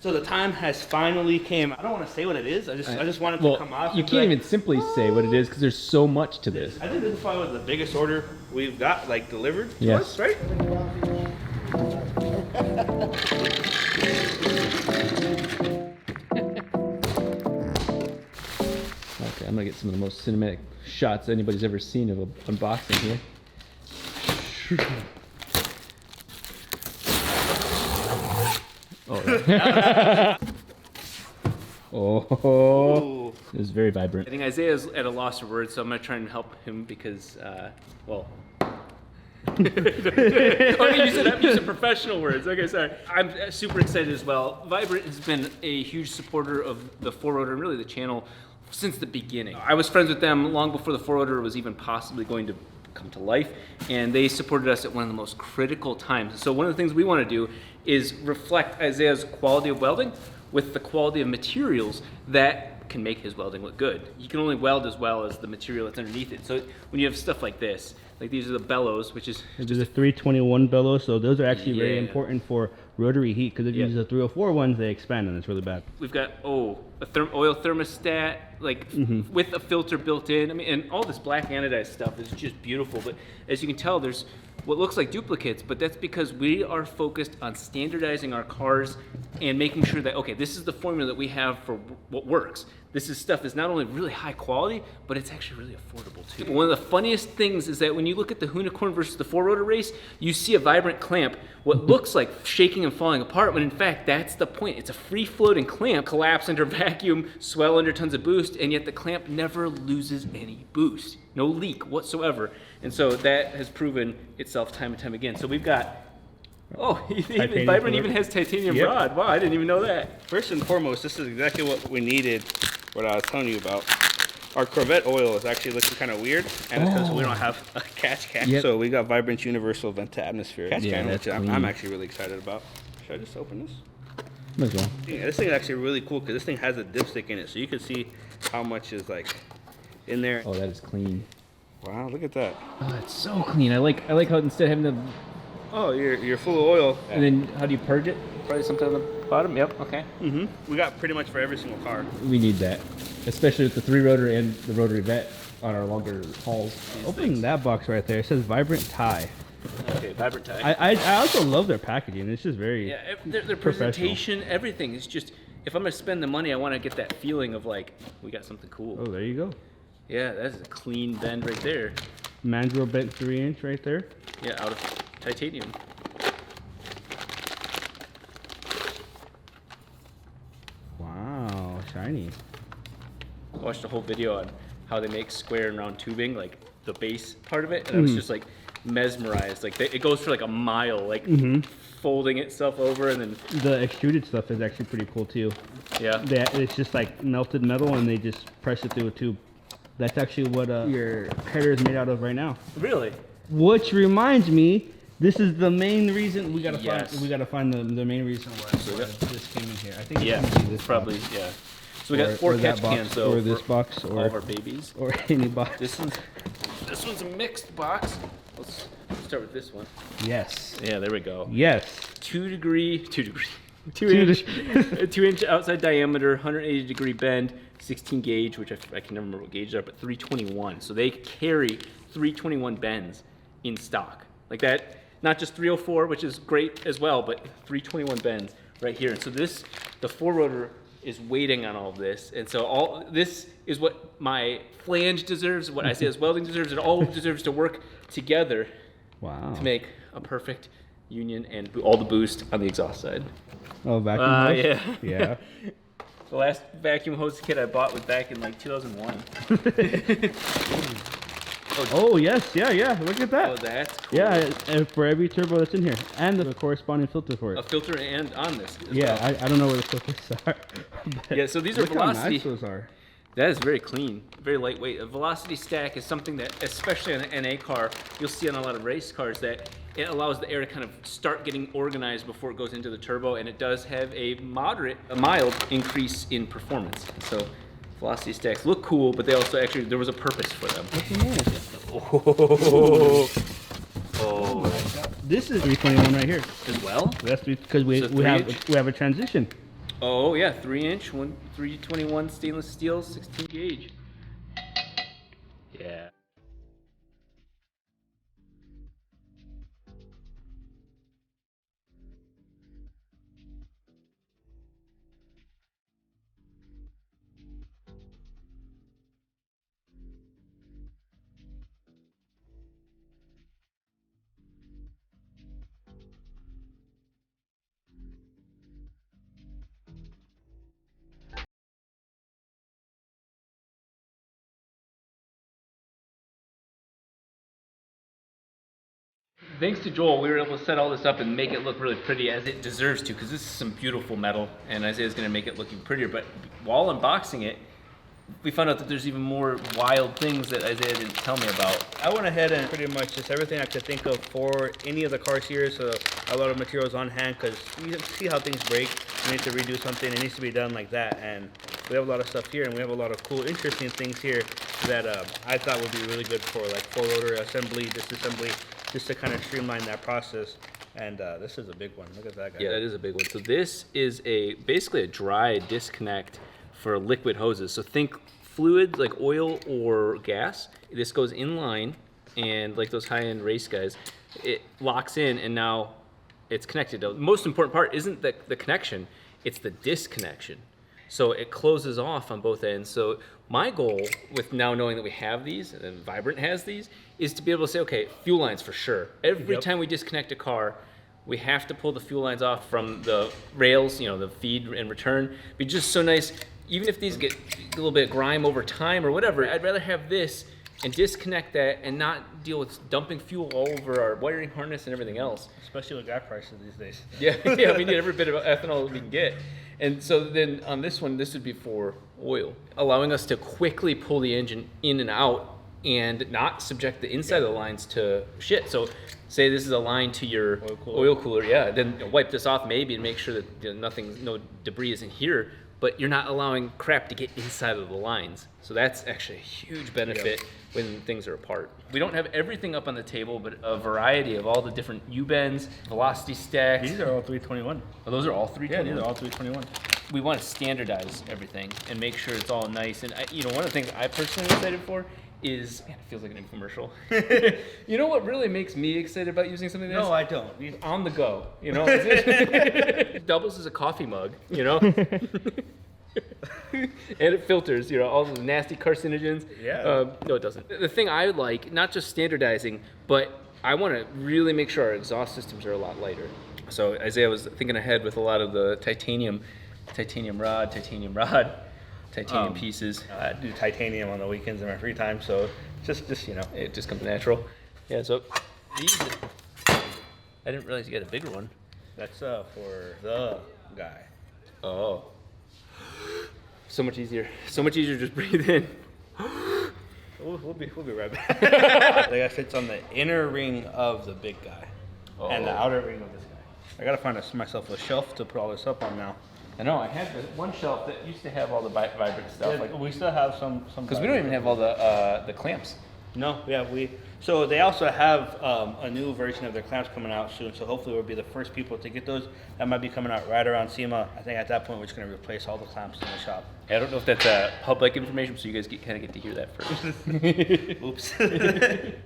So the time has finally came. I don't want to say what it is. I just want it to come off. You can't even simply say what it is because there's so much to this. I think this is probably the biggest order we've got, like, delivered to Yes. us, right? Okay, I'm gonna get some of the most cinematic shots anybody's ever seen of an unboxing here. Oh, yeah. Oh, it was very vibrant. I think Isaiah's at a loss for words, so I'm gonna try and help him because, well. Oh, you said professional words. Okay, sorry. I'm super excited as well. Vibrant has been a huge supporter of the 4-rotor and really the channel since the beginning. I was friends with them long before the 4-rotor was even possibly going to come to life, and they supported us at one of the most critical times. So one of the things we want to do is reflect Isaiah's quality of welding with the quality of materials that can make his welding look good. You can only weld as well as the material that's underneath it. So when you have stuff like this, like these are the bellows, which is There's a 321 bellows, so those are actually very important for rotary heat, because if you use the 304 ones, they expand and it's really bad. We've got oil thermostat, like with a filter built in. I mean, and all this black anodized stuff is just beautiful. But as you can tell, there's what looks like duplicates, but that's because we are focused on standardizing our cars and making sure that, okay, this is the formula that we have for what works. This is stuff that's not only really high quality, but it's actually really affordable too. One of the funniest things is that when you look at the Unicorn versus the 4-rotor race, you see a vibrant clamp, what looks like shaking and falling apart, when in fact, that's the point. It's a free-floating clamp, collapse under vacuum, swell under tons of boost, and yet the clamp never loses any boost. No leak whatsoever. And so that has proven itself time and time again. So we've got, Vibrant even has titanium rod. Wow, I didn't even know that. First and foremost, this is exactly what we needed, what I was telling you about. Our Corvette oil is actually looking kind of weird, and it's because we don't have a catch can. So we got Vibrant Universal Vent to Atmosphere catch can, which I'm actually really excited about. Should I just open this? Might as well. Yeah, this thing is actually really cool because this thing has a dipstick in it, so you can see how much is like in there. Oh, that is clean. Wow, look at that. Oh, it's so clean. I like how instead of having the... Oh, you're full of oil. And then how do you purge it? Probably something on the bottom. Yep. Okay. We got pretty much for every single car. We need that, especially with the 3-rotor and the rotary vet on our longer hauls. Opening that box right there, it says Vibrant Tie. Okay, Vibrant Tie. I also love their packaging. It's just very their presentation, everything. It's just, if I'm gonna spend the money, I want to get that feeling of like we got something cool. Oh, there you go. Yeah, that's a clean bend right there. Mandrel bent 3-inch right there. Yeah, out of titanium. Wow, shiny. I watched a whole video on how they make square and round tubing, like the base part of it, and I was just like mesmerized. Like it goes for like a mile, like folding itself over, and then the extruded stuff is actually pretty cool too. Yeah, it's just like melted metal, and they just press it through a tube. That's actually what your header is made out of right now. Really? Which reminds me, this is the main reason we gotta find the main reason why this came in here. I think it's probably box. So we got 4 catch cans, so or this box, or all of our babies, or any box. This one's a mixed box. Let's start with this one. Yes. Yeah, there we go. Yes. 2 inch outside diameter, 180 degree bend, 16 gauge, which I can never remember what gauge they are, but 321. So they carry 321 bends in stock. Like that, not just 304, which is great as well, but 321 bends right here. And so the 4-rotor is waiting on all of this. And so all this is what my flange deserves, what Isaiah's welding deserves. It all deserves to work together to make a perfect union and all the boost on the exhaust side. Oh, vacuum hose? Yeah. Yeah. The last vacuum hose kit I bought was back in like 2001. Oh, yes. Yeah. Look at that. Oh, that's cool. Yeah, and for every turbo that's in here. And the corresponding filter for it. A filter and on this as well. I don't know where the filters are. Yeah, so these are velocity. Look how nice those are. That is very clean, very lightweight. A velocity stack is something that, especially on an NA car, you'll see on a lot of race cars, that it allows the air to kind of start getting organized before it goes into the turbo, and it does have a mild increase in performance. So velocity stacks look cool, but they also there was a purpose for them. What's in there? Oh my God. This is 321 right here. As well? That's because we have a transition. Oh yeah, 3-inch, 321 stainless steel, 16 gauge. Yeah. Thanks to Joel, we were able to set all this up and make it look really pretty as it deserves to, because this is some beautiful metal, and Isaiah's going to make it looking prettier. But while unboxing it, we found out that there's even more wild things that Isaiah didn't tell me about. I went ahead and pretty much just everything I could think of for any of the cars here, so a lot of materials on hand, because you see how things break. You need to redo something, it needs to be done like that, and we have a lot of stuff here, and we have a lot of cool, interesting things here that I thought would be really good for like full rotor assembly, disassembly, just to kind of streamline that process. And this is a big one. Look at that guy. Yeah, that is a big one. So this is basically a dry disconnect for liquid hoses. So think fluids like oil or gas. This goes in line, and like those high-end race guys, it locks in, and now it's connected. The most important part isn't the connection, it's the disconnection. So it closes off on both ends. So my goal with now knowing that we have these, and Vibrant has these, is to be able to say, okay, fuel lines for sure. Every time we disconnect a car, we have to pull the fuel lines off from the rails, you know, the feed and return. It'd be just so nice, even if these get a little bit of grime over time or whatever, I'd rather have this and disconnect that and not deal with dumping fuel all over our wiring harness and everything else. Especially with gas prices these days. Yeah, we need every bit of ethanol we can get. And so then on this one, this would be for oil, allowing us to quickly pull the engine in and out and not subject the inside of the lines to shit. So say this is a line to your oil cooler, yeah, then wipe this off maybe and make sure that no debris is in here, but you're not allowing crap to get inside of the lines. So that's actually a huge benefit when things are apart. We don't have everything up on the table, but a variety of all the different U-bends, velocity stacks. These are all 321. Oh, those are all 321? Yeah, these are all 321. We want to standardize everything and make sure it's all nice. And one of the things I personally am excited for is, man, it feels like an infomercial. You know what really makes me excited about using something like this? No, I don't. On the go, you know? It doubles as a coffee mug, you know? And it filters, you know, all the nasty carcinogens. Yeah. No, it doesn't. The thing I would like, not just standardizing, but I want to really make sure our exhaust systems are a lot lighter. So Isaiah was thinking ahead with a lot of the titanium rod, titanium pieces. I do titanium on the weekends in my free time, so just you know, it just comes natural. Yeah, so these, I didn't realize you got a bigger one. That's for the guy. Oh. So much easier. So much easier to just breathe in. We'll be right back. The guy fits on the inner ring of the big guy and the outer ring of this guy. I gotta find myself a shelf to put all this up on now. I know, I had one shelf that used to have all the Vibrant stuff. Yeah, like we still have some. Because we don't even have all the clamps. No, yeah, so they also have a new version of their clamps coming out soon, so hopefully we'll be the first people to get those. That might be coming out right around SEMA. I think at that point we're just going to replace all the clamps in the shop. I don't know if that's public information, so you guys kind of get to hear that first. Oops.